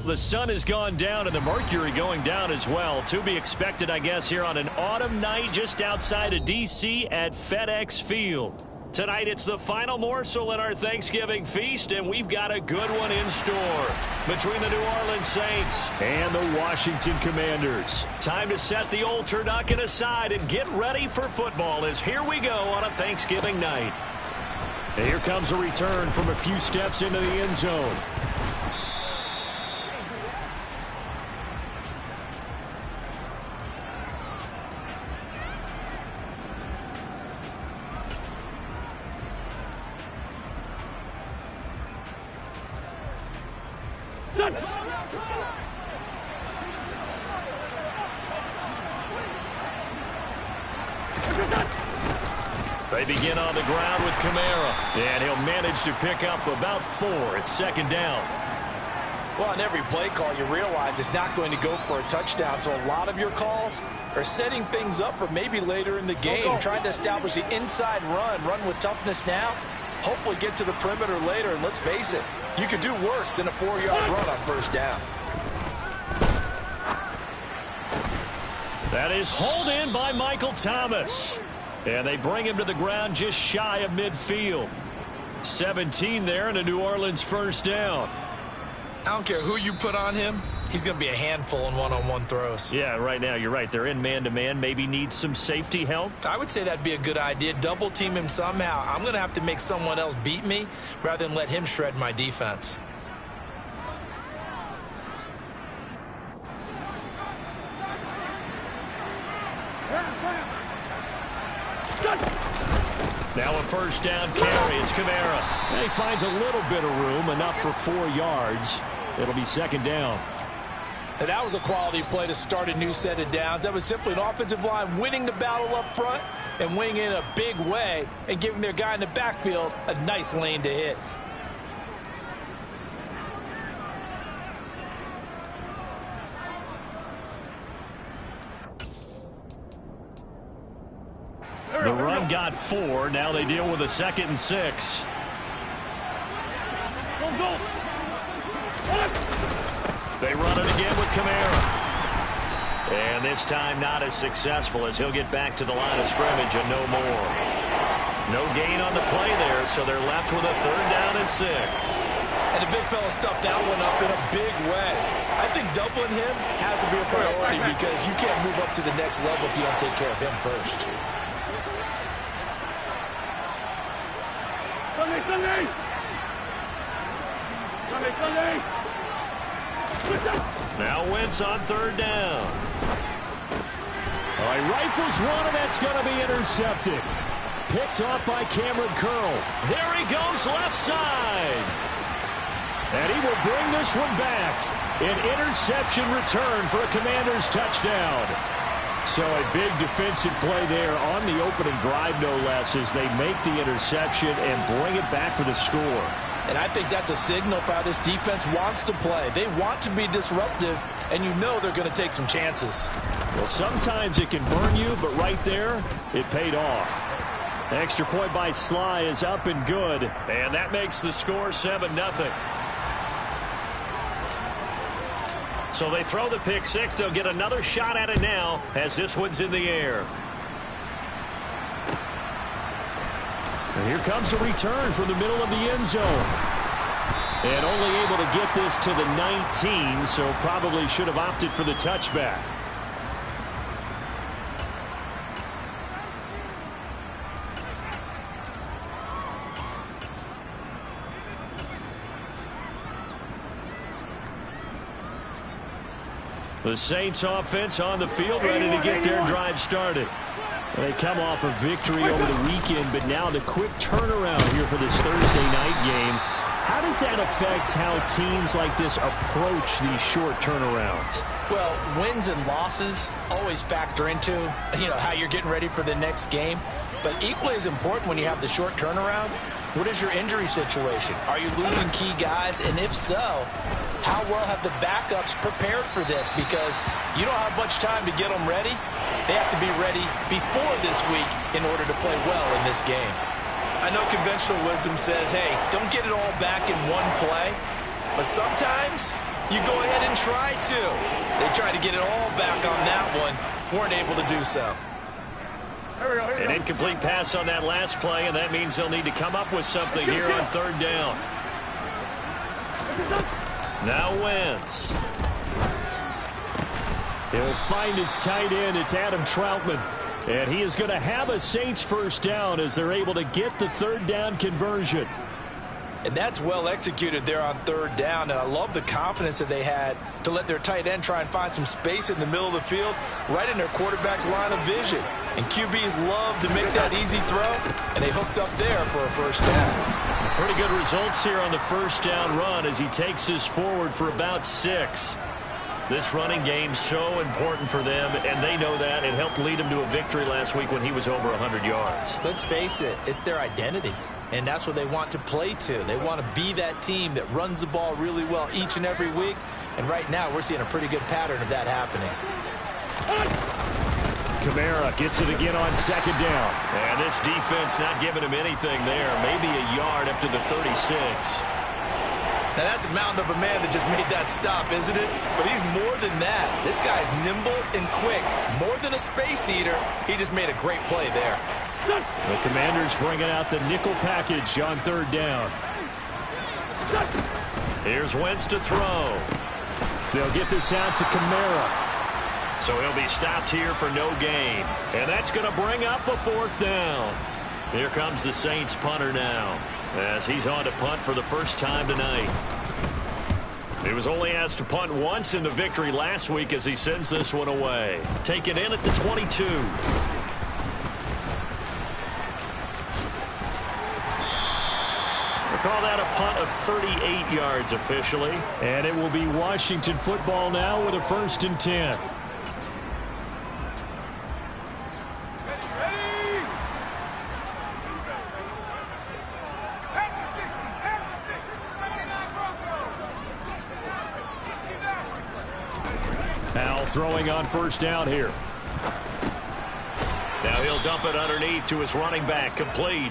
The sun has gone down and the mercury going down as well. To be expected, I guess, here on an autumn night just outside of D.C. at FedEx Field. Tonight, it's the final morsel in our Thanksgiving feast, and we've got a good one in store between the New Orleans Saints and the Washington Commanders. Time to set the old turducken aside and get ready for football, as here we go on a Thanksgiving night. And here comes a return from a few steps into the end zone. They begin on the ground with Kamara, and he'll manage to pick up about 4 at second down. Well, on every play call, you realize it's not going to go for a touchdown, so a lot of your calls are setting things up for maybe later in the game, trying to establish the inside run with toughness now, hopefully get to the perimeter later, and let's face it, you could do worse than a 4-yard run on first down. That is hauled in by Michael Thomas. And they bring him to the ground just shy of midfield. 17 there and a New Orleans first down. I don't care who you put on him. He's going to be a handful in one-on-one throws. Yeah, right now, you're right. They're in man-to-man. Maybe need some safety help. I would say that'd be a good idea. Double team him somehow. I'm going to have to make someone else beat me rather than let him shred my defense. Now a first down carry. It's Kamara. And he finds a little bit of room, enough for 4 yards. It'll be second down. And that was a quality play to start a new set of downs. That was simply an offensive line winning the battle up front and winning in a big way and giving their guy in the backfield a nice lane to hit. The run got 4. Now they deal with a 2nd and 6. They run it again with Kamara. And this time not as successful, as he'll get back to the line of scrimmage and no more. No gain on the play there, so they're left with a 3rd down and 6. And the big fella stuffed that one up in a big way. I think doubling him has to be a priority because you can't move up to the next level if you don't take care of him first. Now Wentz on 3rd down. All right, rifles one, and that's going to be intercepted. Picked off by Cameron Curl. There he goes, left side. And he will bring this one back. An interception return for a Commanders touchdown. So a big defensive play there on the opening drive, no less, as they make the interception and bring it back for the score. And I think that's a signal for how this defense wants to play. They want to be disruptive, and you know they're going to take some chances. Well, sometimes it can burn you, but right there, it paid off. The extra point by Sly is up and good, and that makes the score 7-0. So they throw the pick six. They'll get another shot at it now as this one's in the air. And here comes a return from the middle of the end zone. And only able to get this to the 19, so probably should have opted for the touchback. The Saints offense on the field, ready to get their drive started. They come off a victory over the weekend, but now the quick turnaround here for this Thursday night game. How does that affect how teams like this approach these short turnarounds? Well, wins and losses always factor into, how you're getting ready for the next game. But equally as important when you have the short turnaround, what is your injury situation? Are you losing key guys? And if so, how well have the backups prepared for this? Because you don't have much time to get them ready. They have to be ready before this week in order to play well in this game. I know conventional wisdom says, hey, don't get it all back in one play. But sometimes you go ahead and try to. They tried to get it all back on that one. Weren't able to do so. An incomplete pass on that last play, and that means they'll need to come up with something here on third down. Now Wentz. He'll find his tight end. It's Adam Troutman. And he is going to have a Saints first down as they're able to get the third down conversion. And that's well executed there on third down. And I love the confidence that they had to let their tight end try and find some space in the middle of the field, right in their quarterback's line of vision. And QBs love to make that easy throw, and they hooked up there for a first down. Pretty good results here on the first down run as he takes this forward for about 6. This running game's so important for them, and they know that. It helped lead them to a victory last week when he was over 100 yards. Let's face it, it's their identity, and that's what they want to play to. They want to be that team that runs the ball really well each and every week, and right now we're seeing a pretty good pattern of that happening. Kamara gets it again on second down, and this defense not giving him anything there. Maybe a yard up to the 36. Now, that's a mountain of a man that just made that stop, isn't it? But he's more than that. This guy's nimble and quick. More than a space eater, he just made a great play there. The Commanders bringing out the nickel package on third down. Here's Wentz to throw. They'll get this out to Kamara. So he'll be stopped here for no gain. And that's going to bring up a fourth down. Here comes the Saints punter now, as he's on to punt for the first time tonight. He was only asked to punt once in the victory last week as he sends this one away. Taken in at the 22. We'll call that a punt of 38 yards officially. And it will be Washington football now with a 1st and 10. Throwing on first down here. Now he'll dump it underneath to his running back. Complete.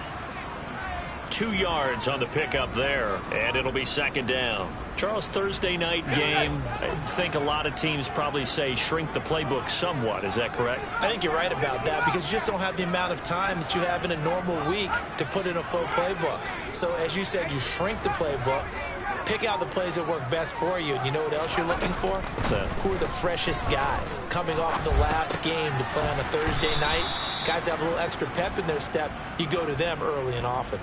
2 yards on the pickup there, and it'll be second down. Charles, Thursday night game, I think a lot of teams probably say shrink the playbook somewhat. Is that correct? I think you're right about that because you just don't have the amount of time that you have in a normal week to put in a full playbook. So as you said, you shrink the playbook. Pick out the plays that work best for you. And you know what else you're looking for? What's that? Who are the freshest guys coming off the last game to play on a Thursday night? Guys have a little extra pep in their step. You go to them early and often.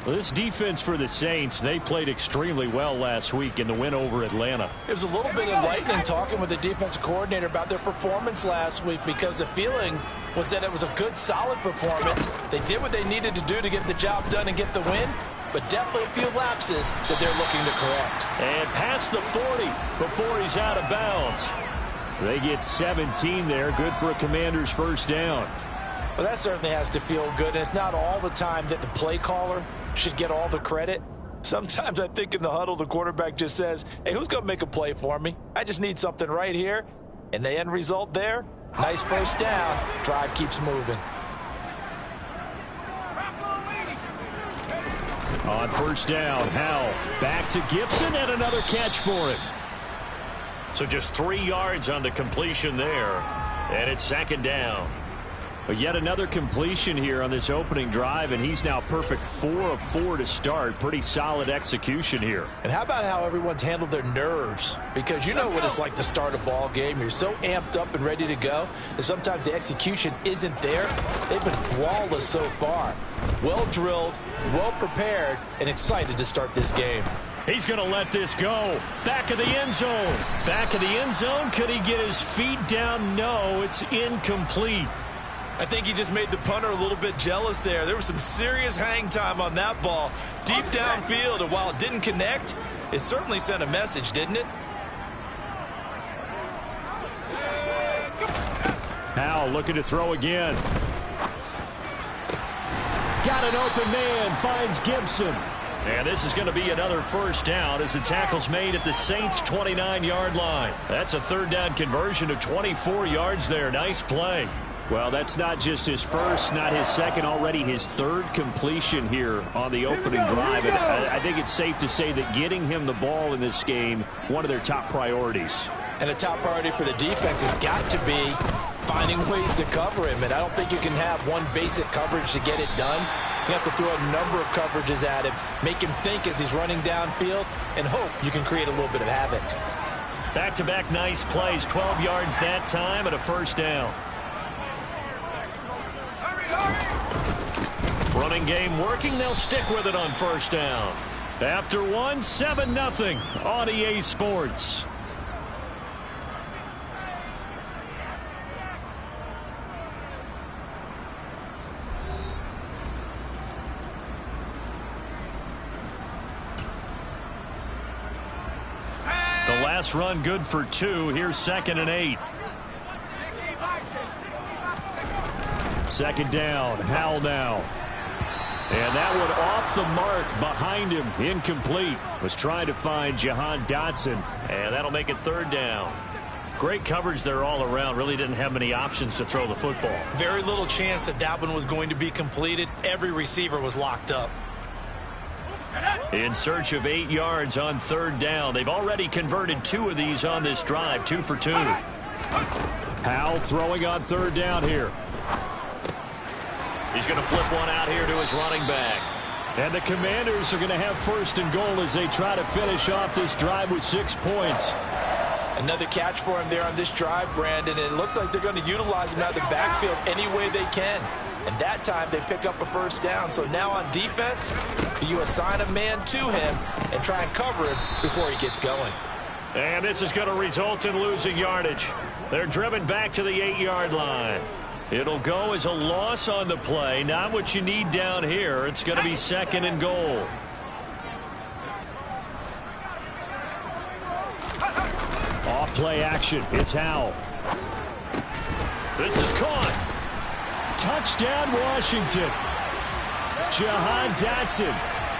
Well, this defense for the Saints, they played extremely well last week in the win over Atlanta. It was a little bit enlightening talking with the defensive coordinator about their performance last week because the feeling was that it was a good, solid performance. They did what they needed to do to get the job done and get the win. But definitely a few lapses that they're looking to correct. And past the 40 before he's out of bounds. They get 17 there. Good for a Commander's first down. Well, that certainly has to feel good. And it's not all the time that the play caller should get all the credit. Sometimes I think in the huddle, the quarterback just says, hey, who's going to make a play for me? I just need something right here. And the end result there, nice first down. Drive keeps moving. On first down, Howell back to Gibson and another catch for him. So just 3 yards on the completion there. And it's second down. But yet another completion here on this opening drive, and he's now perfect 4 of 4 to start. Pretty solid execution here. And how about how everyone's handled their nerves? Because you know what it's like to start a ball game. You're so amped up and ready to go, and sometimes the execution isn't there. They've been flawless so far. Well drilled, well prepared, and excited to start this game. He's going to let this go. Back of the end zone. Back of the end zone. Could he get his feet down? No, it's incomplete. I think he just made the punter a little bit jealous there. There was some serious hang time on that ball. Deep downfield, and while it didn't connect, it certainly sent a message, didn't it? Howell looking to throw again. Got an open man, finds Gibson. And this is going to be another first down as the tackle's made at the Saints' 29-yard line. That's a third down conversion of 24 yards there. Nice play. Well, that's not just his first, not his second, already his third completion here on the opening drive. And I think it's safe to say that getting him the ball in this game, one of their top priorities. And the top priority for the defense has got to be finding ways to cover him. And I don't think you can have one basic coverage to get it done. You have to throw a number of coverages at him, make him think as he's running downfield, and hope you can create a little bit of havoc. Back-to-back nice plays, 12 yards that time and a first down. Running game working, they'll stick with it on first down. After one, 7-0 on EA Sports. The last run good for 2. Here's 2nd and 8. Second down. Howell now. And that one off the mark behind him. Incomplete. Was trying to find Jahan Dotson. And that'll make it 3rd down. Great coverage there all around. Really didn't have many options to throw the football. Very little chance that one was going to be completed. Every receiver was locked up. In search of 8 yards on 3rd down. They've already converted 2 of these on this drive. 2 for 2. Howell throwing on 3rd down here. He's going to flip one out here to his running back. And the Commanders are going to have 1st and goal as they try to finish off this drive with 6 points. Another catch for him there on this drive, Brandon. And it looks like they're going to utilize him out of the backfield any way they can. And that time they pick up a 1st down. So now on defense, you assign a man to him and try and cover him before he gets going. And this is going to result in losing yardage. They're driven back to the 8-yard line. It'll go as a loss on the play. Not what you need down here. It's going to be 2nd and goal. Off play action. It's Howell. This is caught. Touchdown, Washington. Jahan Dotson,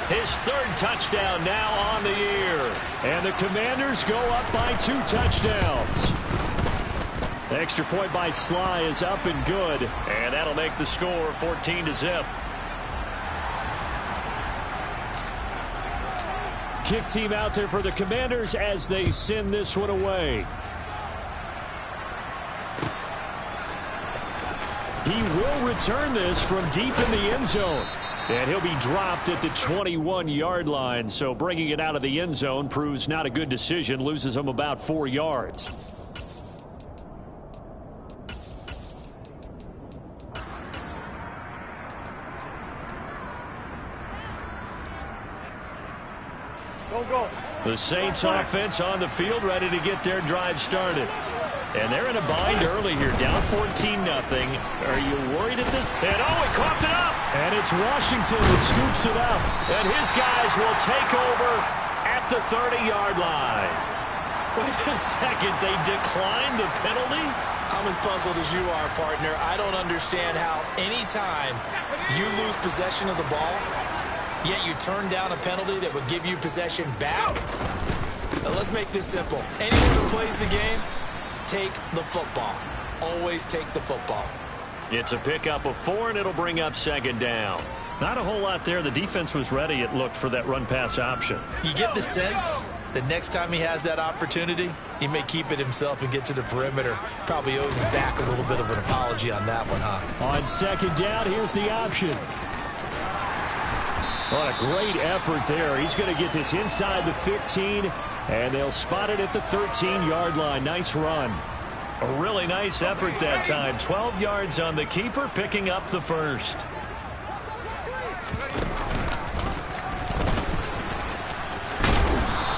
his 3rd touchdown now on the year. And the Commanders go up by 2 touchdowns. The extra point by Sly is up and good. And that'll make the score 14-0. Kick team out there for the Commanders as they send this one away. He will return this from deep in the end zone. And he'll be dropped at the 21-yard line. So bringing it out of the end zone proves not a good decision. Loses him about 4 yards. The Saints offense on the field ready to get their drive started. And they're in a bind early here, down 14-0. Are you worried at this? And he coughed it up. And it's Washington that scoops it up. And his guys will take over at the 30-yard line. Wait a second, they declined the penalty? I'm as puzzled as you are, partner. I don't understand how anytime you lose possession of the ball, yet you turn down a penalty that would give you possession back. Let's make this simple. Anyone who plays the game, take the football. Always take the football. It's a pickup of 4, and it'll bring up 2nd down. Not a whole lot there. The defense was ready, it looked, for that run-pass option. You get the sense that next time he has that opportunity, he may keep it himself and get to the perimeter. Probably owes his back a little bit of an apology on that one, huh? On 2nd down, here's the option. What a great effort there. He's going to get this inside the 15, and they'll spot it at the 13-yard line. Nice run. A really nice effort that time. 12 yards on the keeper, picking up the 1st.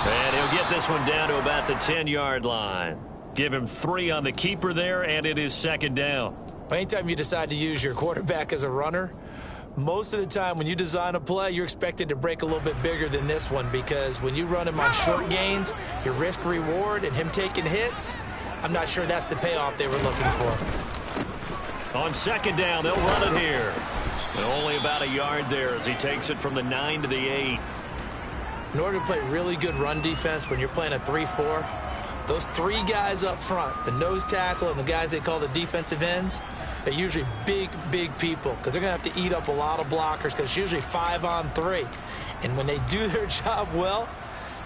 And he'll get this one down to about the 10-yard line. Give him 3 on the keeper there, and it is 2nd down. Anytime you decide to use your quarterback as a runner, most of the time when you design a play, you're expected to break a little bit bigger than this one, because when you run him on short gains, your risk reward and him taking hits, I'm not sure that's the payoff they were looking for. On 2nd down, they'll run it here. And only about a yard there as he takes it from the 9 to the 8. In order to play really good run defense when you're playing a 3-4, those 3 guys up front, the nose tackle and the guys they call the defensive ends, are usually big people because they're going to have to eat up a lot of blockers because it's usually 5-on-3. And when they do their job well,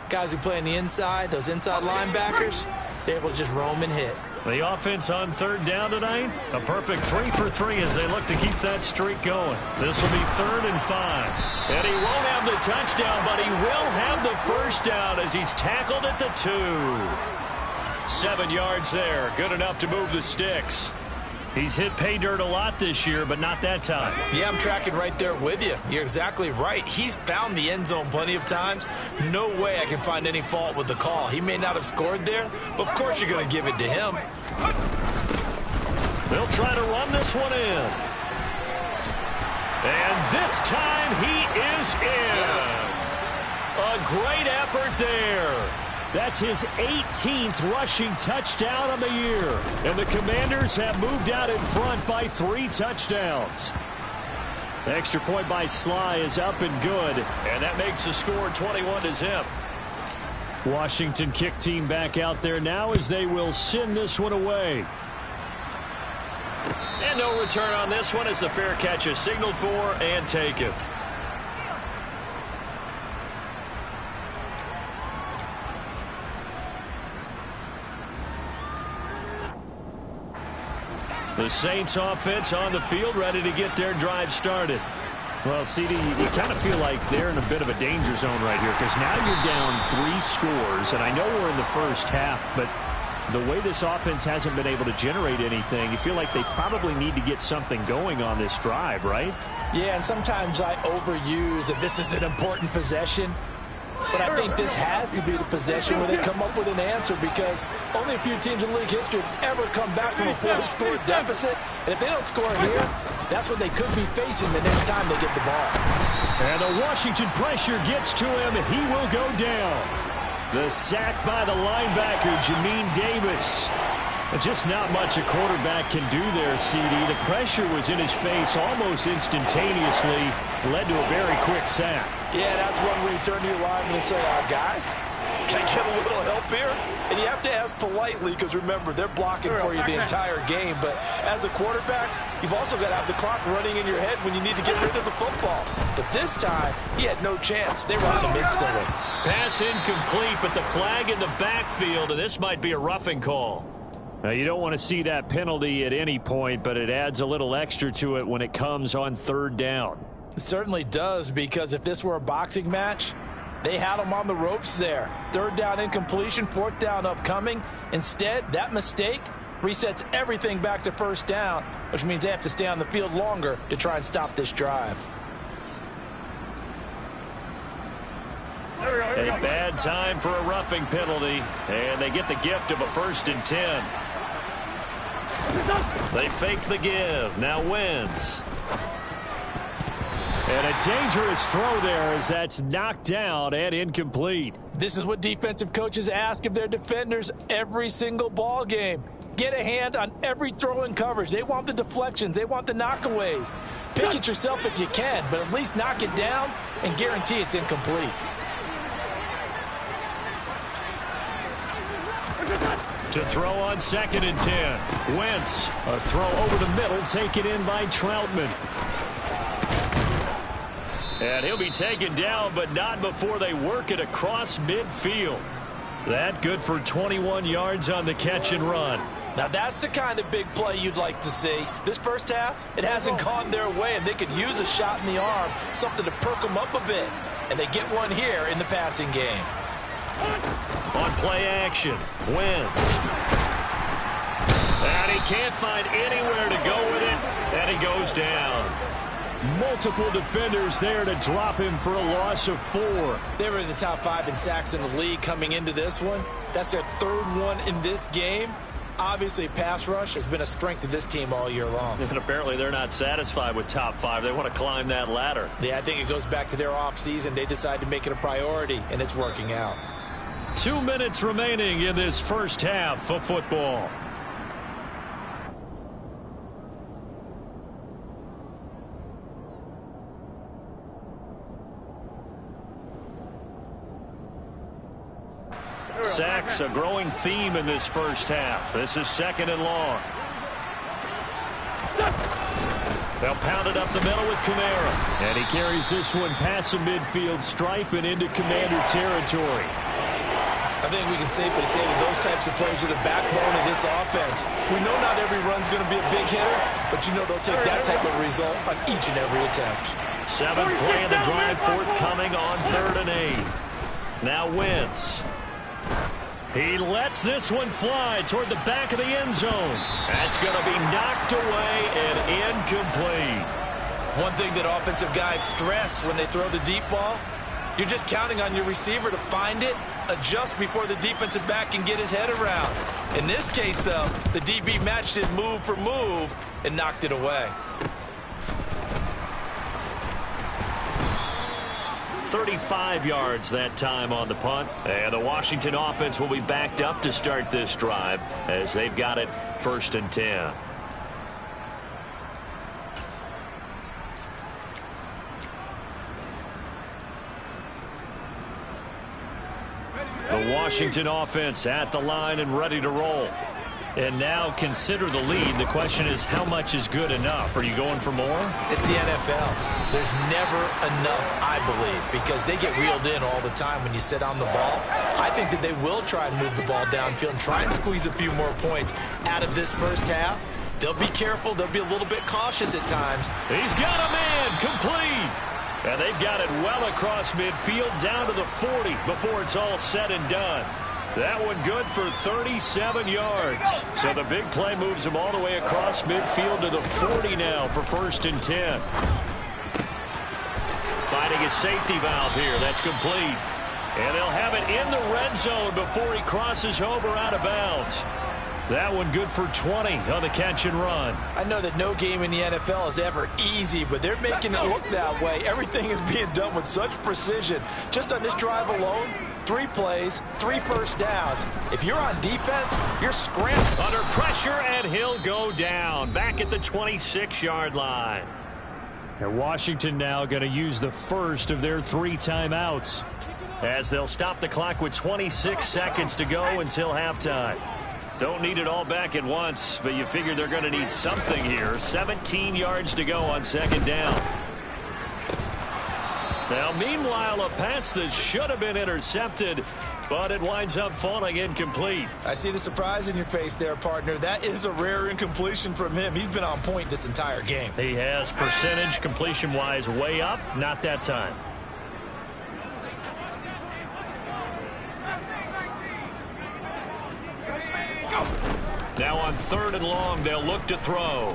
guys who play on the inside, those inside linebackers, they're able to just roam and hit. The offense on third down tonight, a perfect 3 for 3 as they look to keep that streak going. This will be 3rd and 5. And he won't have the touchdown, but he will have the first down as he's tackled at the 2. 7 yards there, good enough to move the sticks. He's hit pay dirt a lot this year, but not that time. Yeah, I'm tracking right there with you. You're exactly right. He's found the end zone plenty of times. No way I can find any fault with the call. He may not have scored there, but of course you're going to give it to him. They'll try to run this one in. And this time he is in. Yes. A great effort there. That's his 18th rushing touchdown on the year. And the Commanders have moved out in front by 3 touchdowns. The extra point by Sly is up and good. And that makes the score 21-0. Washington kick team back out there now as they will send this one away. And no return on this one as the fair catch is signaled for and taken. The Saints offense on the field ready to get their drive started. Well, CD, you kind of feel like they're in a bit of a danger zone right here because now you're down 3 scores, and I know we're in the first half, but the way this offense hasn't been able to generate anything, you feel like they probably need to get something going on this drive, right? Yeah, and sometimes I overuse if this is an important possession. But I think this has to be the possession where they come up with an answer because only a few teams in league history have ever come back from a 4-score deficit. And if they don't score here, that's what they could be facing the next time they get the ball. And the Washington pressure gets to him, and he will go down. The sack by the linebacker, Jamin Davis. Just not much a quarterback can do there, CD. The pressure was in his face almost instantaneously, led to a very quick sack. Yeah, that's one where you turn to your lineman and say, guys, can I get a little help here? And you have to ask politely because, remember, they're blocking for you the entire game. But as a quarterback, you've also got to have the clock running in your head when you need to get rid of the football. But this time, he had no chance. They were on him instantly. Pass incomplete, but the flag in the backfield, and this might be a roughing call. Now, you don't want to see that penalty at any point, but it adds a little extra to it when it comes on third down. It certainly does, because if this were a boxing match, they had him on the ropes there. Third down incompletion, 4th down upcoming. Instead, that mistake resets everything back to first down, which means they have to stay on the field longer to try and stop this drive. A bad time for a roughing penalty, and they get the gift of a 1st and 10. They fake the give. Now Wentz. And a dangerous throw there as that's knocked down and incomplete. This is what defensive coaches ask of their defenders every single ball game. Get a hand on every throw in coverage. They want the deflections. They want the knockaways. Pick it yourself if you can, but at least knock it down and guarantee it's incomplete. To throw on 2nd and 10. Wentz, a throw over the middle, taken in by Troutman. And he'll be taken down, but not before they work it across midfield. That good for 21 yards on the catch and run. Now that's the kind of big play you'd like to see. This first half, it hasn't gone their way, and they could use a shot in the arm, something to perk them up a bit. And they get one here in the passing game. On play action, Wentz. And he can't find anywhere to go with it, and he goes down. Multiple defenders there to drop him for a loss of 4. They were in the top 5 in sacks in the league coming into this one. That's their 3rd one in this game. Obviously, pass rush has been a strength of this team all year long. And apparently they're not satisfied with top 5. They want to climb that ladder. Yeah, I think it goes back to their offseason. They decided to make it a priority, and it's working out. 2 minutes remaining in this first half of football. Sacks, a growing theme in this first half. This is 2nd and long. They'll pound it up the middle with Kamara. And he carries this one past the midfield stripe and into Commander territory. I think we can safely say that those types of plays are the backbone of this offense. We know not every run's going to be a big hitter, but you know they'll take that type of result on each and every attempt. 7th play of the drive, forthcoming on 3rd and 8. Now Wentz. He lets this one fly toward the back of the end zone. That's going to be knocked away and incomplete. One thing that offensive guys stress when they throw the deep ball, you're just counting on your receiver to find it, adjust before the defensive back can get his head around. In this case, though, the DB matched it move for move and knocked it away. 35 yards that time on the punt. And the Washington offense will be backed up to start this drive as they've got it 1st and 10. The Washington offense at the line and ready to roll. And now consider the lead. The question is, how much is good enough? Are you going for more? It's the NFL. There's never enough, I believe, because they get reeled in all the time when you sit on the ball. I think that they will try and move the ball downfield and try and squeeze a few more points out of this first half. They'll be careful. They'll be a little bit cautious at times. He's got a man complete. And they've got it well across midfield down to the 40 before it's all said and done. That one good for 37 yards. So the big play moves him all the way across midfield to the 40 now for 1st and 10. Finding a safety valve here. That's complete. And they'll have it in the red zone before he crosses over out of bounds. That one good for 20 on the catch and run. I know that no game in the NFL is ever easy, but they're making it look that way. Everything is being done with such precision. Just on this drive alone, 3 plays, 3 first downs. If you're on defense, you're scrambling. Under pressure, and he'll go down. Back at the 26-yard line. And Washington now going to use the first of their 3 timeouts as they'll stop the clock with 26 seconds to go until halftime. Don't need it all back at once, but you figure they're going to need something here. 17 yards to go on 2nd down. Now, meanwhile, a pass that should have been intercepted, but it winds up falling incomplete. I see the surprise in your face there, partner. That is a rare incompletion from him. He's been on point this entire game. He has percentage completion-wise way up, not that time. Now on 3rd and long, they'll look to throw.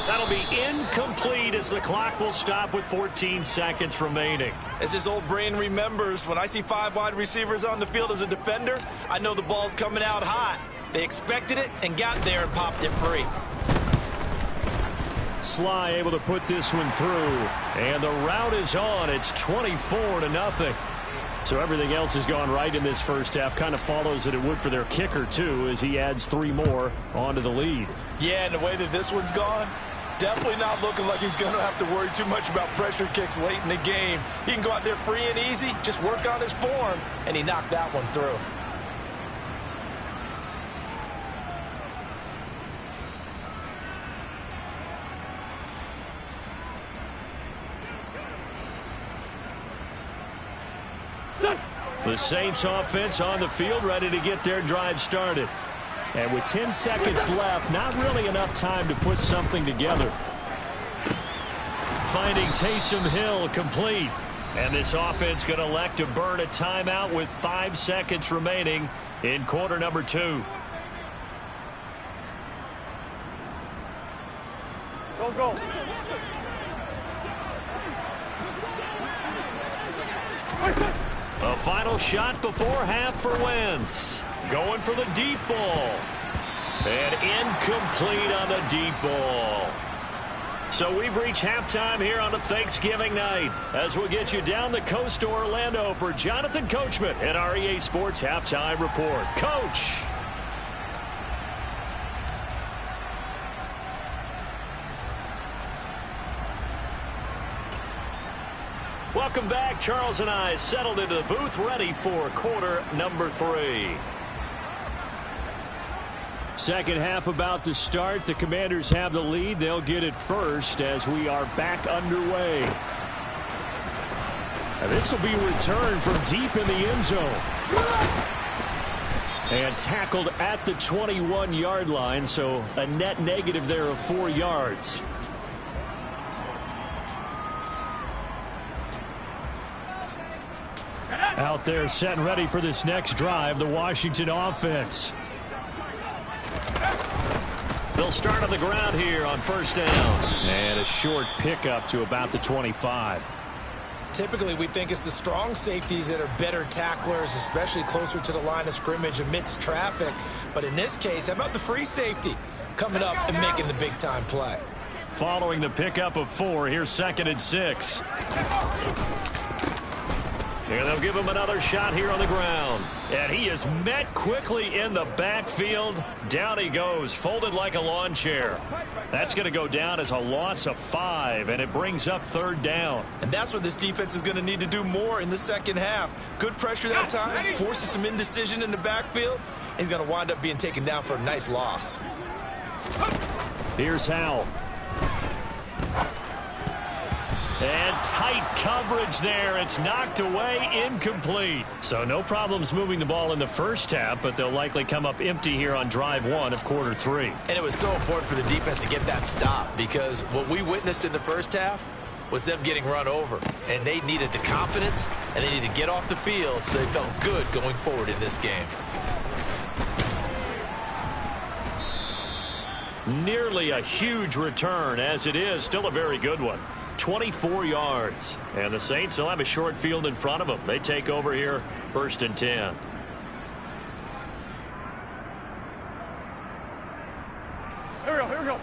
That'll be incomplete as the clock will stop with 14 seconds remaining. As his old brain remembers, when I see 5 wide receivers on the field as a defender, I know the ball's coming out hot. They expected it and got there and popped it free. Sly able to put this one through, and the route is on. It's 24-0. So everything else has gone right in this first half. Kind of follows that it would for their kicker, too, as he adds 3 more onto the lead. Yeah, and the way that this one's gone, definitely not looking like he's going to have to worry too much about pressure kicks late in the game. He can go out there free and easy, just work on his form, and he knocked that one through. The Saints offense on the field, ready to get their drive started. And with 10 seconds left, not really enough time to put something together. Finding Taysom Hill complete. And this offense going to elect to burn a timeout with 5 seconds remaining in quarter number 2. Go. A final shot before half for Wentz. Going for the deep ball. And incomplete on the deep ball. So we've reached halftime here on a Thanksgiving night as we'll get you down the coast to Orlando for Jonathan Coachman at our EA Sports Halftime Report. Coach. Welcome back. Charles and I settled into the booth ready for quarter number 3. Second half about to start. The Commanders have the lead. They'll get it first as we are back underway. And this will be returned from deep in the end zone. And tackled at the 21-yard line, so a net negative there of 4 yards. Out there set and ready for this next drive, the Washington offense. They'll start on the ground here on first down. And a short pickup to about the 25. Typically, we think it's the strong safeties that are better tacklers, especially closer to the line of scrimmage amidst traffic. But in this case, how about the free safety coming up and making the big-time play? Following the pickup of 4, here's 2nd and 6. And they'll give him another shot here on the ground. And he is met quickly in the backfield. Down he goes, folded like a lawn chair. That's going to go down as a loss of 5, and it brings up 3rd down. And that's what this defense is going to need to do more in the second half. Good pressure that time, forces some indecision in the backfield. He's going to wind up being taken down for a nice loss. Here's Howell. And tight coverage there. It's knocked away, incomplete. So no problems moving the ball in the first half, but they'll likely come up empty here on drive 1 of quarter 3. And it was so important for the defense to get that stop, because what we witnessed in the first half was them getting run over. And they needed the confidence, and they needed to get off the field so they felt good going forward in this game. Nearly a huge return, as it is still a very good one. 24 yards. And the Saints will have a short field in front of them. They take over here, 1st and 10. Here we go, here we go.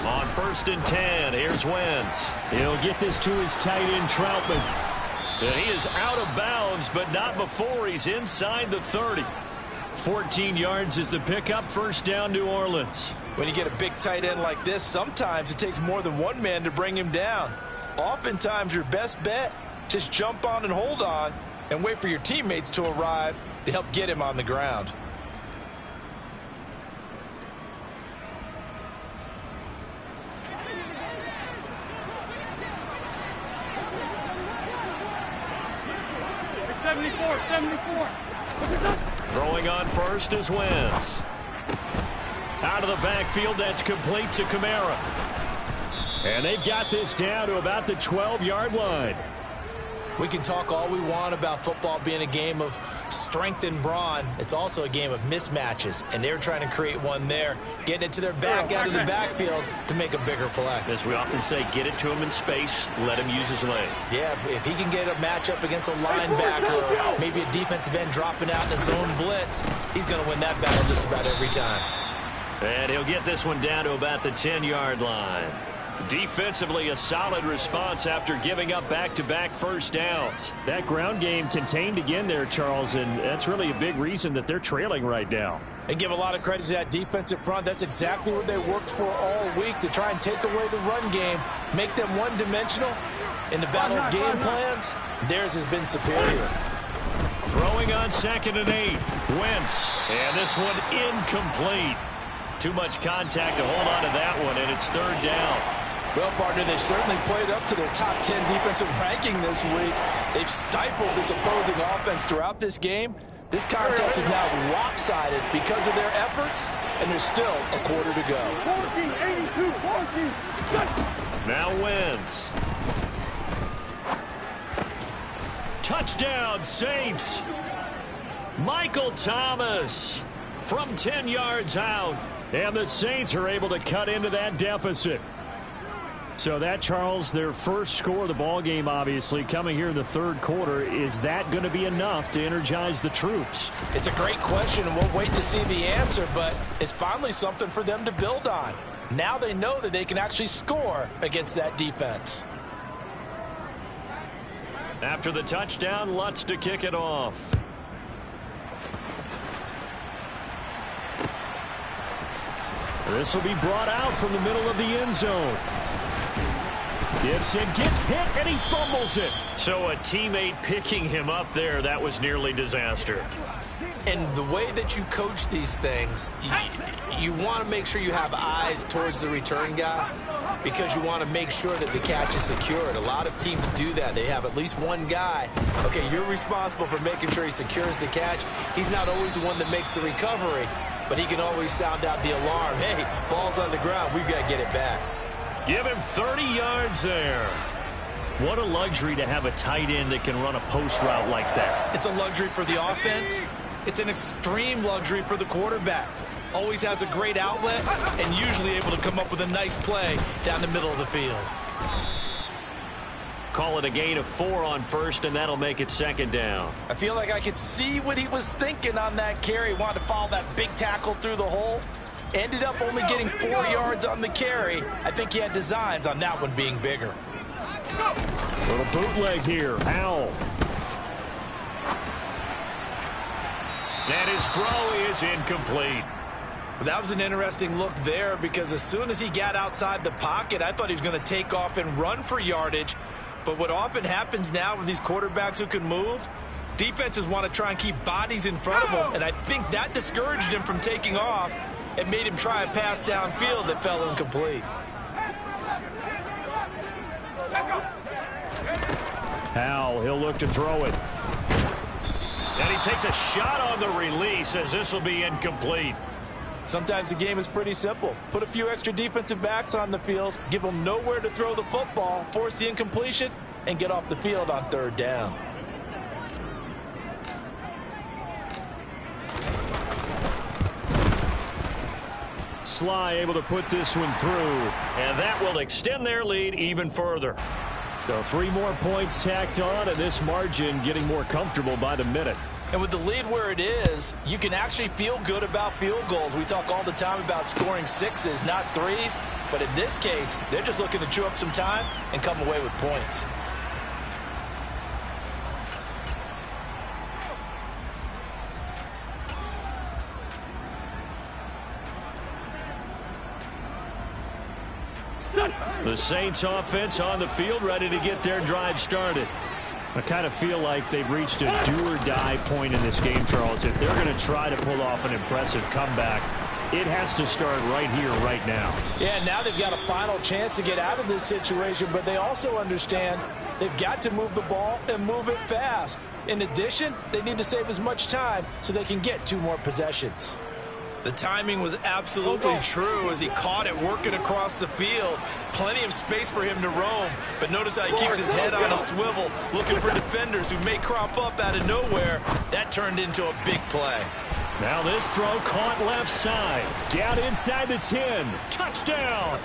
On 1st and 10, here's Wentz. He'll get this to his tight end, Troutman. And he is out of bounds, but not before he's inside the 30. 14 yards is the pickup. 1st down, New Orleans. When you get a big tight end like this, sometimes it takes more than one man to bring him down. Oftentimes, your best bet, just jump on and hold on and wait for your teammates to arrive to help get him on the ground. Throwing on first is Wentz. Out of the backfield, that's complete to Kamara. And they've got this down to about the 12-yard line. We can talk all we want about football being a game of strength and brawn. It's also a game of mismatches, and they're trying to create one there, getting it to their back out of the backfield to make a bigger play. As we often say, get it to him in space, let him use his leg. Yeah, if he can get a matchup against a linebacker or maybe a defensive end dropping out in a zone blitz, he's going to win that battle just about every time. And he'll get this one down to about the 10-yard line. Defensively, a solid response after giving up back-to-back first downs. That ground game contained again there, Charles, and that's really a big reason that they're trailing right now. And give a lot of credit to that defensive front. That's exactly what they worked for all week, to try and take away the run game, make them one-dimensional. In the battle of game plans, theirs has been superior. Throwing on 2nd and 8. Wentz. And this one incomplete. Too much contact to hold on to that one, and it's 3rd down. Well, partner, they certainly played up to their top 10 defensive ranking this week. They've stifled this opposing offense throughout this game. This contest is now lopsided because of their efforts, and there's still a quarter to go. 14-82, Now Wentz. Touchdown, Saints. Michael Thomas from 10 yards out. And the Saints are able to cut into that deficit. So that, Charles, their first score of the ball game, obviously, coming here in the 3rd quarter. Is that going to be enough to energize the troops? It's a great question, and we'll wait to see the answer, but it's finally something for them to build on. Now they know that they can actually score against that defense. After the touchdown, Lutz to kick it off. This will be brought out from the middle of the end zone. Gibson gets hit, and he fumbles it. So a teammate picking him up there, that was nearly disaster. And the way that you coach these things, you want to make sure you have eyes towards the return guy because you want to make sure that the catch is secured. A lot of teams do that. They have at least one guy. Okay, you're responsible for making sure he secures the catch. He's not always the one that makes the recovery, but he can always sound out the alarm. Hey, ball's on the ground. We've got to get it back. Give him 30 yards there. What a luxury to have a tight end that can run a post route like that. It's a luxury for the offense. It's an extreme luxury for the quarterback. Always has a great outlet and usually able to come up with a nice play down the middle of the field. Call it a gain of 4 on first, and that'll make it second down. I feel like I could see what he was thinking on that carry. Wanted to follow that big tackle through the hole. Ended up only getting 4 yards on the carry. I think he had designs on that one being bigger. Little bootleg here. Howell. And his throw is incomplete. That was an interesting look there because as soon as he got outside the pocket, I thought he was going to take off and run for yardage. But what often happens now with these quarterbacks who can move, defenses want to try and keep bodies in front of them. And I think that discouraged him from taking off and made him try a pass downfield that fell incomplete. Howell, he'll look to throw it. And he takes a shot on the release as this will be incomplete. Sometimes the game is pretty simple. Put a few extra defensive backs on the field, give them nowhere to throw the football, force the incompletion, and get off the field on third down. Sly able to put this one through. And that will extend their lead even further. So 3 more points tacked on, and this margin getting more comfortable by the minute. And with the lead where it is, you can actually feel good about field goals. We talk all the time about scoring 6s, not 3s. But in this case, they're just looking to chew up some time and come away with points. The Saints offense on the field, ready to get their drive started. I kind of feel like they've reached a do-or-die point in this game, Charles. If they're going to try to pull off an impressive comeback, it has to start right here, right now. Yeah, now they've got a final chance to get out of this situation, but they also understand they've got to move the ball and move it fast. In addition, they need to save as much time so they can get 2 more possessions. The timing was absolutely true as he caught it working across the field. Plenty of space for him to roam, but notice how he keeps his head on a swivel, looking for defenders who may crop up out of nowhere. That turned into a big play. Now this throw caught left side. Down inside the 10. Touchdown!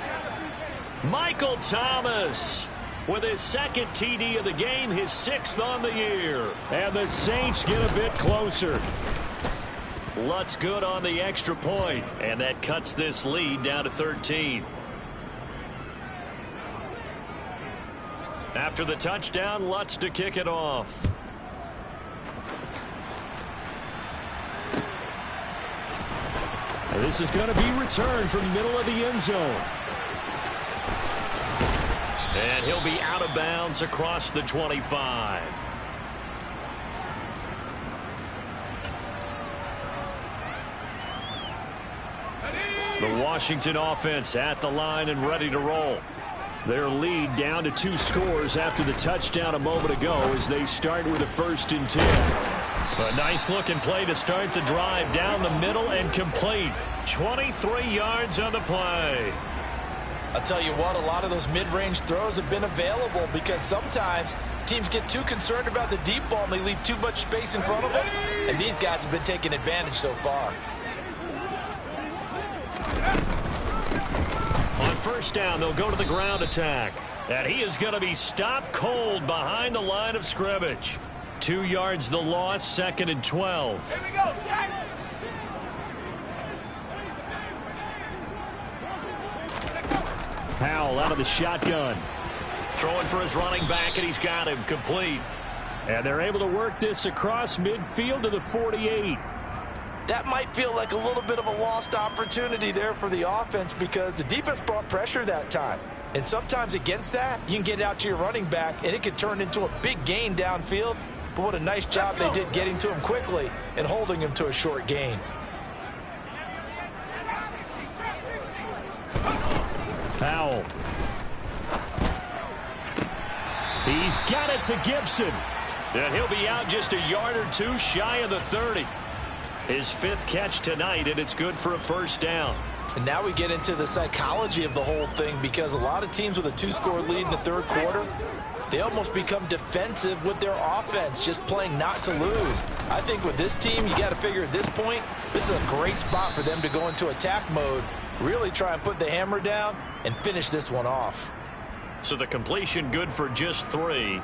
Michael Thomas with his 2nd TD of the game, his 6th on the year. And the Saints get a bit closer. Lutz good on the extra point, and that cuts this lead down to 13. After the touchdown, Lutz to kick it off. And this is going to be returned from the middle of the end zone. And he'll be out of bounds across the 25. The Washington offense at the line and ready to roll. Their lead down to 2 scores after the touchdown a moment ago as they start with a 1st and 10. A nice looking play to start the drive down the middle and complete. 23 yards on the play. I'll tell you what, a lot of those mid-range throws have been available because sometimes teams get too concerned about the deep ball and they leave too much space in front of them. And these guys have been taking advantage so far. On 1st down, they'll go to the ground attack. And he is going to be stopped cold behind the line of scrimmage. 2 yards the loss, 2nd and 12. Here we go, Shaq. Howell out of the shotgun. Throwing for his running back, and he's got him complete. And they're able to work this across midfield to the 48. That might feel like a little bit of a lost opportunity there for the offense because the defense brought pressure that time. And sometimes against that, you can get out to your running back, and it could turn into a big gain downfield. But what a nice job they did getting to him quickly and holding him to a short gain. Powell. He's got it to Gibson. And he'll be out just a yard or two shy of the 30. His 5th catch tonight, and it's good for a first down. And now we get into the psychology of the whole thing, because a lot of teams with a 2-score lead in the third quarter, they almost become defensive with their offense, just playing not to lose. I think with this team, you got to figure at this point, this is a great spot for them to go into attack mode, really try and put the hammer down and finish this one off. So the completion good for just 3,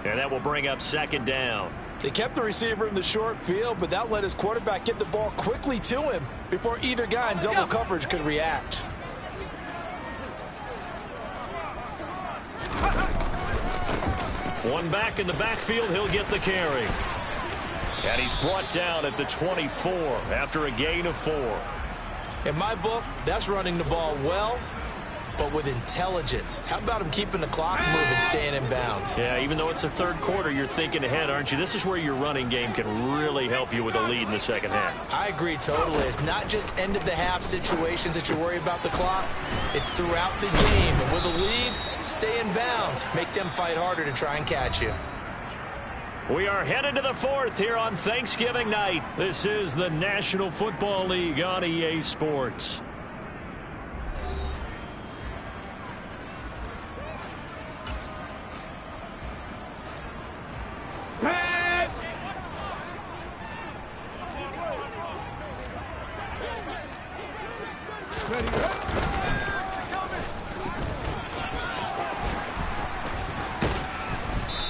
and that will bring up second down. They kept the receiver in the short field, but that let his quarterback get the ball quickly to him before either guy in double coverage could react. One back in the backfield, he'll get the carry. And he's brought down at the 24 after a gain of 4. In my book, that's running the ball well, but with intelligence. How about him keeping the clock moving, staying in bounds? Yeah, even though it's the third quarter, you're thinking ahead, aren't you? This is where your running game can really help you with a lead in the second half. I agree totally. It's not just end-of-the-half situations that you worry about the clock. It's throughout the game. And with a lead, stay in bounds. Make them fight harder to try and catch you. We are headed to the 4th here on Thanksgiving night. This is the National Football League on EA Sports.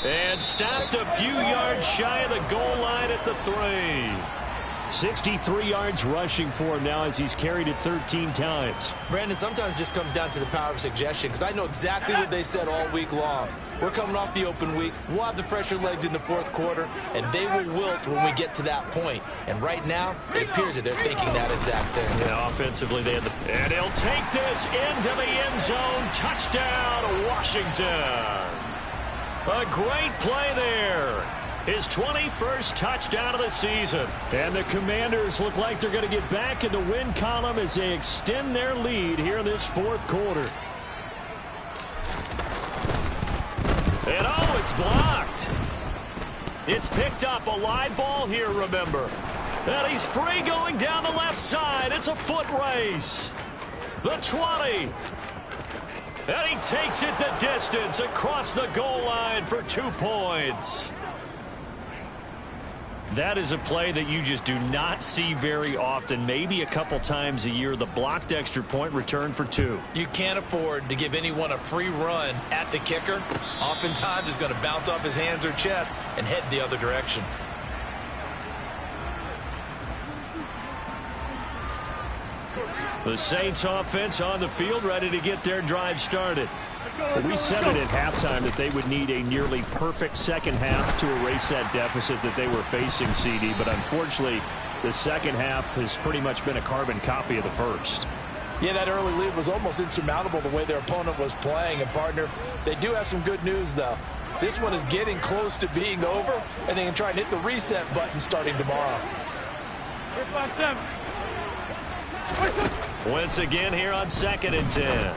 And stopped a few yards shy of the goal line at the 3. 63 yards rushing for him now as he's carried it 13 times. Brandon, sometimes it just comes down to the power of suggestion, because I know exactly what they said all week long. We're coming off the open week. We'll have the fresher legs in the fourth quarter, and they will wilt when we get to that point. And right now, it appears that they're thinking that exact thing. Yeah, offensively, they had the... And he'll take this into the end zone. Touchdown, Washington. A great play there. His 21st touchdown of the season. And the Commanders look like they're going to get back in the win column as they extend their lead here in this fourth quarter. And oh, it's blocked. It's picked up, a live ball here, remember. And he's free going down the left side. It's a foot race. The 20. And he takes it the distance across the goal line for 2 points. That is a play that you just do not see very often. Maybe a couple times a year, the blocked extra point return for 2. You can't afford to give anyone a free run at the kicker. Oftentimes, it's going to bounce off his hands or chest and head the other direction. The Saints offense on the field, ready to get their drive started. We said it at halftime that they would need a nearly perfect second half to erase that deficit that they were facing, CD. But unfortunately, the second half has pretty much been a carbon copy of the first. Yeah, that early lead was almost insurmountable the way their opponent was playing. And, partner, they do have some good news, though. This one is getting close to being over, and they can try and hit the reset button starting tomorrow. Once again here on 2nd and 10.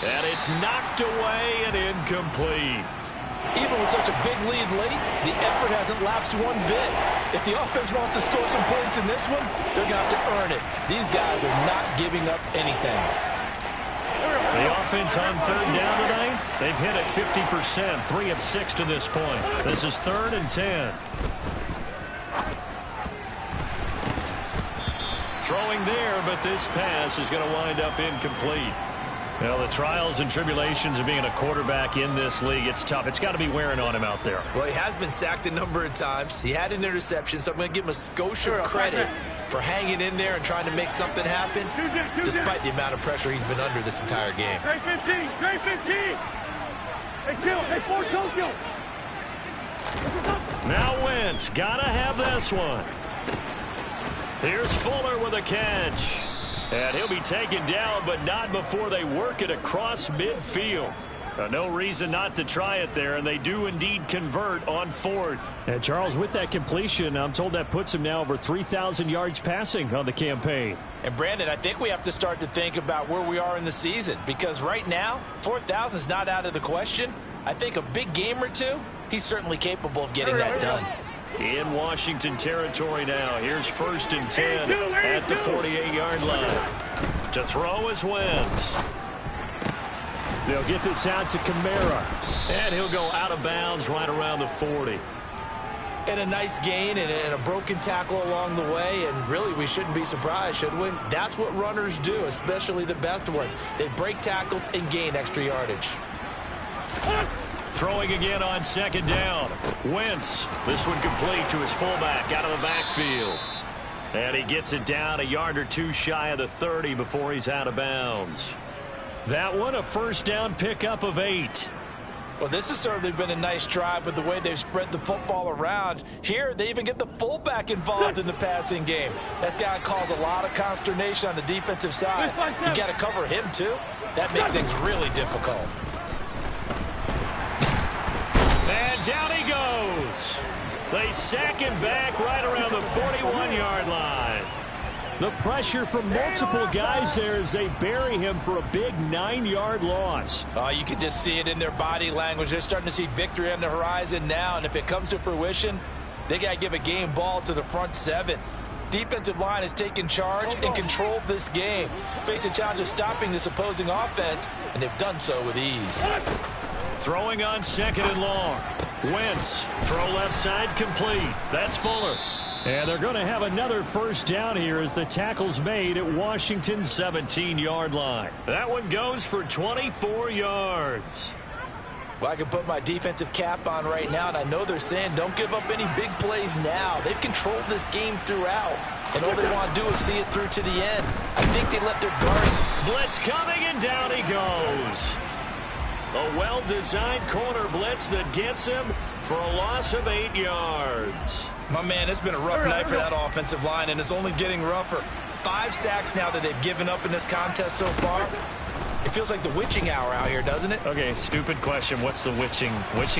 And it's knocked away and incomplete. Even with such a big lead late, the effort hasn't lapsed one bit. If the offense wants to score some points in this one, they're going to have to earn it. These guys are not giving up anything. The offense on 3rd down tonight, they've hit it 50%, 3 of 6 to this point. This is 3rd and 10. Throwing there, but this pass is going to wind up incomplete. Well, the trials and tribulations of being a quarterback in this league, it's tough. It's got to be wearing on him out there. Well, he has been sacked a number of times. He had an interception, so I'm going to give him a skosh of credit for hanging in there and trying to make something happen, despite the amount of pressure he's been under this entire game. Trey 15, Trey 15. Hey, kill, hey, 4 Tokyo. Now Wentz, got to have this one. Here's Fuller with a catch. And he'll be taken down, but not before they work it across midfield. No reason not to try it there, and they do indeed convert on 4th. And Charles, with that completion, I'm told that puts him now over 3,000 yards passing on the campaign. And Brandon, I think we have to start to think about where we are in the season, because right now, 4,000 is not out of the question. I think a big game or two, he's certainly capable of getting that done. In Washington territory now. Here's 1st and 10 at the 48-yard line. To throw is Wentz. They'll get this out to Kamara. And he'll go out of bounds right around the 40. And a nice gain and a broken tackle along the way, and really we shouldn't be surprised, should we? That's what runners do, especially the best ones. They break tackles and gain extra yardage. Throwing again on 2nd down. Wentz. This one complete to his fullback out of the backfield. And he gets it down a yard or two shy of the 30 before he's out of bounds. That one a 1st down pickup of 8. Well, this has certainly been a nice drive with the way they've spread the football around. Here, they even get the fullback involved in the passing game. That's got to cause a lot of consternation on the defensive side. You got to cover him, too. That makes things really difficult. And down he goes. They sack him back right around the 41-yard line. The pressure from multiple guys there as they bury him for a big 9-yard loss. You can just see it in their body language. They're starting to see victory on the horizon now, and if it comes to fruition, they got to give a game ball to the front 7. Defensive line has taken charge and controlled this game. Face a challenge of stopping this opposing offense, and they've done so with ease. Throwing on 2nd and long. Wentz. Throw left side complete. That's Fuller. And they're going to have another 1st down here as the tackle's made at Washington's 17-yard line. That one goes for 24 yards. Well, I can put my defensive cap on right now, and I know they're saying don't give up any big plays now. They've controlled this game throughout, and all they want to do is see it through to the end. I think they let their guard. Blitz coming, and down he goes. A well-designed corner blitz that gets him for a loss of 8 yards. My man, it's been a rough night for that offensive line, and it's only getting rougher. 5 sacks now that they've given up in this contest so far. It feels like the witching hour out here, doesn't it? Okay, stupid question. What's the witching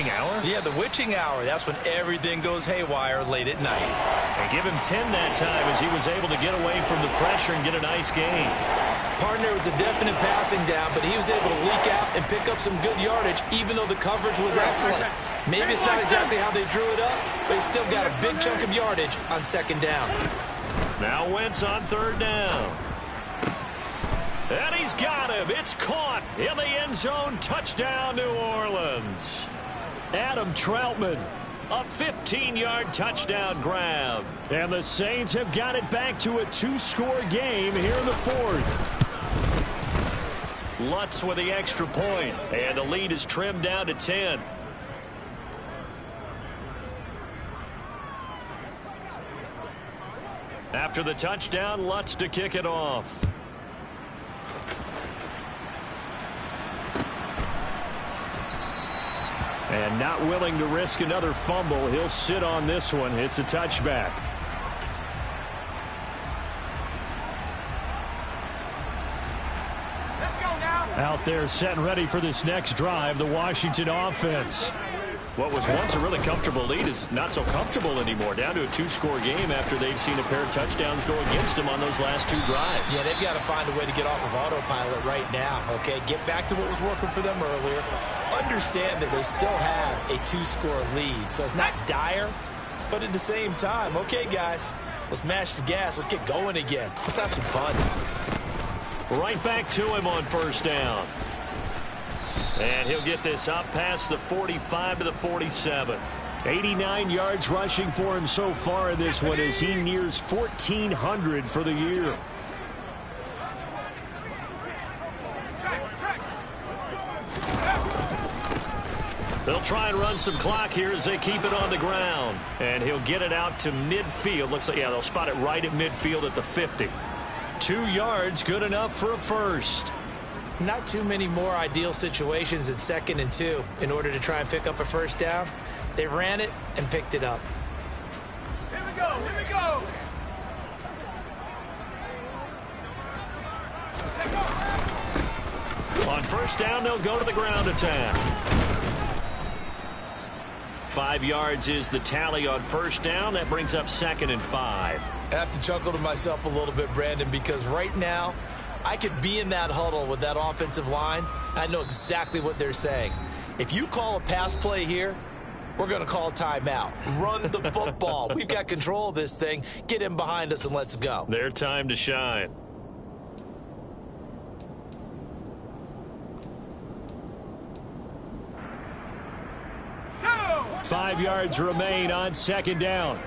hour? Yeah, the witching hour. That's when everything goes haywire late at night. And give him 10 that time as he was able to get away from the pressure and get a nice gain. Partner was a definite passing down, but he was able to leak out and pick up some good yardage, even though the coverage was excellent. Maybe it's not exactly how they drew it up, but he still got a big chunk of yardage on 2nd down. Now Wentz on 3rd down. And he's got him. It's caught in the end zone. Touchdown, New Orleans. Adam Troutman. A 15-yard touchdown grab. And the Saints have got it back to a 2-score game here in the 4th. Lutz with the extra point, and the lead is trimmed down to 10. After the touchdown, Lutz to kick it off. And not willing to risk another fumble. He'll sit on this one. It's a touchback. Out there set and ready for this next drive, the Washington offense. What was once a really comfortable lead is not so comfortable anymore. Down to a 2-score game after they've seen a pair of touchdowns go against them on those last 2 drives. Yeah, they've got to find a way to get off of autopilot right now, okay? Get back to what was working for them earlier. Understand that they still have a 2-score lead, so it's not dire, but at the same time, okay, guys, let's mash the gas. Let's get going again. Let's have some fun. Right back to him on 1st down. And he'll get this up past the 45 to the 47. 89 yards rushing for him so far in this one as he nears 1,400 for the year. They'll try and run some clock here as they keep it on the ground. And he'll get it out to midfield. Looks like, yeah, they'll spot it right at midfield at the 50. 2 yards, good enough for a first. Not too many more ideal situations at 2nd and 2 in order to try and pick up a 1st down. They ran it and picked it up. Here we go, here we go. On first down, they'll go to the ground attack. 5 yards is the tally on first down. That brings up 2nd and 5. I have to chuckle to myself a little bit, Brandon, because right now I could be in that huddle with that offensive line. I know exactly what they're saying. If you call a pass play here, we're going to call timeout. Run the football. We've got control of this thing. Get in behind us and let's go. Their time to shine. Go! 5 yards remain on second down.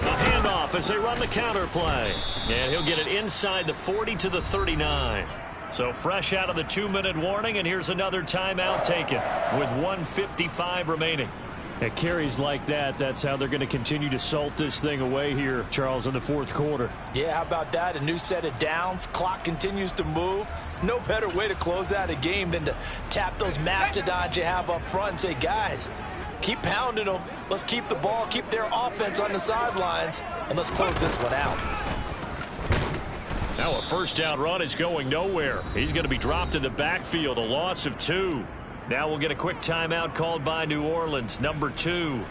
Handoff as they run the counter play. And he'll get it inside the 40 to the 39. So fresh out of the 2-minute warning, and here's another timeout taken with 1:55 remaining. At carries like that, that's how they're going to continue to salt this thing away here, Charles, in the fourth quarter. Yeah, how about that? A new set of downs. Clock continues to move. No better way to close out a game than to tap those mastodons you have up front and say, guys, keep pounding them. Let's keep the ball, keep their offense on the sidelines, and let's close this one out. Now a first down run is going nowhere. He's going to be dropped in the backfield, a loss of 2. Now we'll get a quick timeout called by New Orleans, number 2.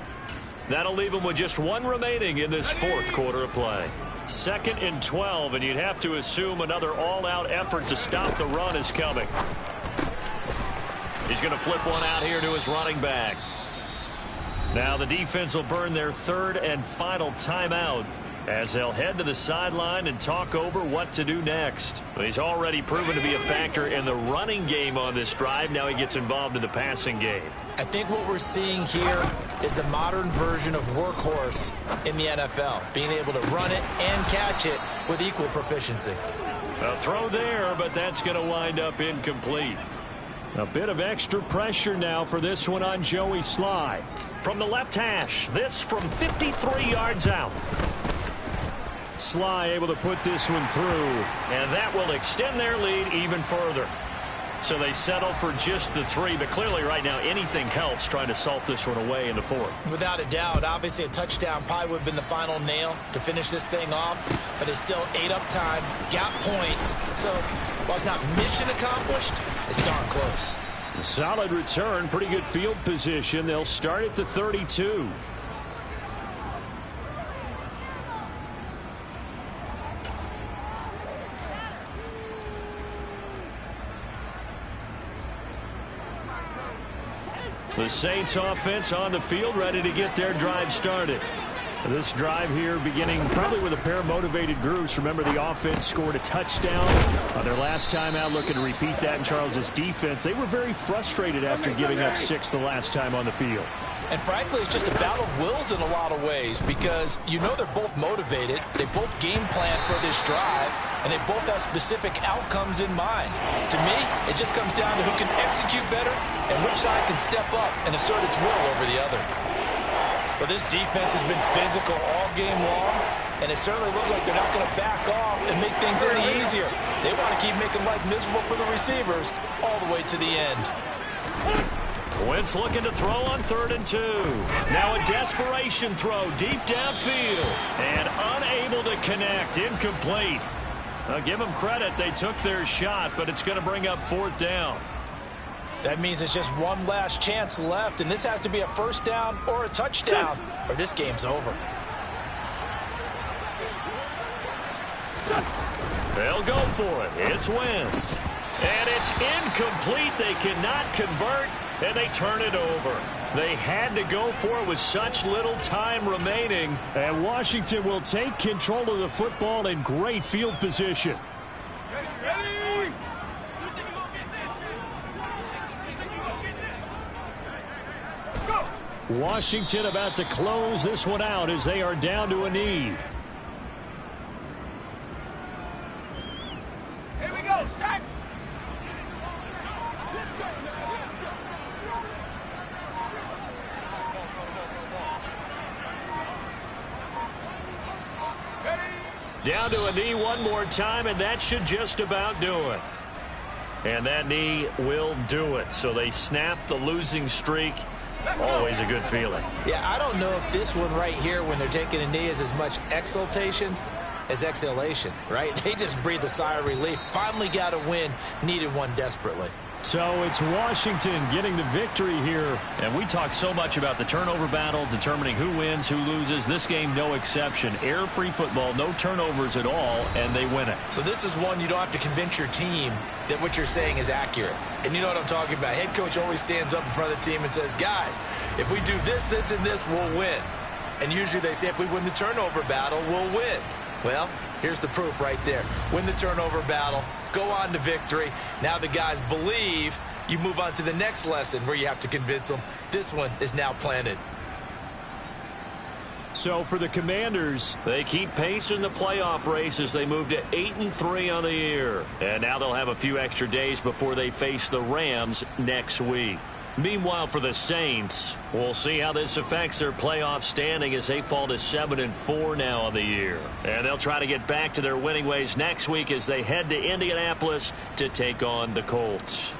That'll leave them with just 1 remaining in this fourth quarter of play. 2nd and 12, and you'd have to assume another all-out effort to stop the run is coming. He's going to flip one out here to his running back. Now the defense will burn their 3rd and final timeout as they'll head to the sideline and talk over what to do next. He's already proven to be a factor in the running game on this drive. Now he gets involved in the passing game. I think what we're seeing here is the modern version of workhorse in the NFL, being able to run it and catch it with equal proficiency. A throw there, but that's going to wind up incomplete. A bit of extra pressure now for this one on Joey Sly. From the left hash, this from 53 yards out. Sly able to put this one through. And that will extend their lead even further. So they settle for just the 3, but clearly right now anything helps trying to salt this one away in the 4th. Without a doubt, obviously a touchdown probably would have been the final nail to finish this thing off, but it's still ate up time, got points, so while it's not mission accomplished, it's darn close. Solid return, pretty good field position. They'll start at the 32. The Saints offense on the field, ready to get their drive started. This drive here beginning probably with a pair of motivated groups. Remember, the offense scored a touchdown on their last time out. Looking to repeat that in Charles's defense. They were very frustrated after giving up 6 the last time on the field. And frankly, it's just a battle of wills in a lot of ways because you know they're both motivated. They both game plan for this drive, and they both have specific outcomes in mind. To me, it just comes down to who can execute better and which side can step up and assert its will over the other. But this defense has been physical all game long, and it certainly looks like they're not going to back off and make things any easier. They want to keep making life miserable for the receivers all the way to the end. Wentz looking to throw on 3rd and 2. Now a desperation throw deep downfield and unable to connect. Incomplete. I'll give them credit. They took their shot, but it's going to bring up 4th down. That means it's just one last chance left, and this has to be a first down or a touchdown, or this game's over. They'll go for it. It's Wentz. And it's incomplete. They cannot convert, and they turn it over. They had to go for it with such little time remaining. And Washington will take control of the football in great field position. Ready? Go! Washington about to close this one out as they are down to a knee. Here we go, sack! Down to a knee one more time, and that should just about do it. And that knee will do it. So they snap the losing streak Always a good feeling. Yeah, I don't know if this one right here, when they're taking a knee, is as much exultation as exhalation, right? They just breathe a sigh of relief. Finally got a win, needed one desperately. So it's Washington getting the victory here. And we talk so much about the turnover battle, determining who wins, who loses. This game, no exception. Error-free football, no turnovers at all, and they win it. So this is one you don't have to convince your team that what you're saying is accurate. And you know what I'm talking about. Head coach always stands up in front of the team and says, guys, if we do this, this, and this, we'll win. And usually they say if we win the turnover battle, we'll win. Well, here's the proof right there. Win the turnover battle. Go on to victory. Now the guys believe. You move on to the next lesson where you have to convince them. This one is now planted. So for the Commanders, they keep pace in the playoff race as they move to 8-3 on the year. And now they'll have a few extra days before they face the Rams next week. Meanwhile, for the Saints, we'll see how this affects their playoff standing as they fall to 7-4 now on the year. And they'll try to get back to their winning ways next week as they head to Indianapolis to take on the Colts.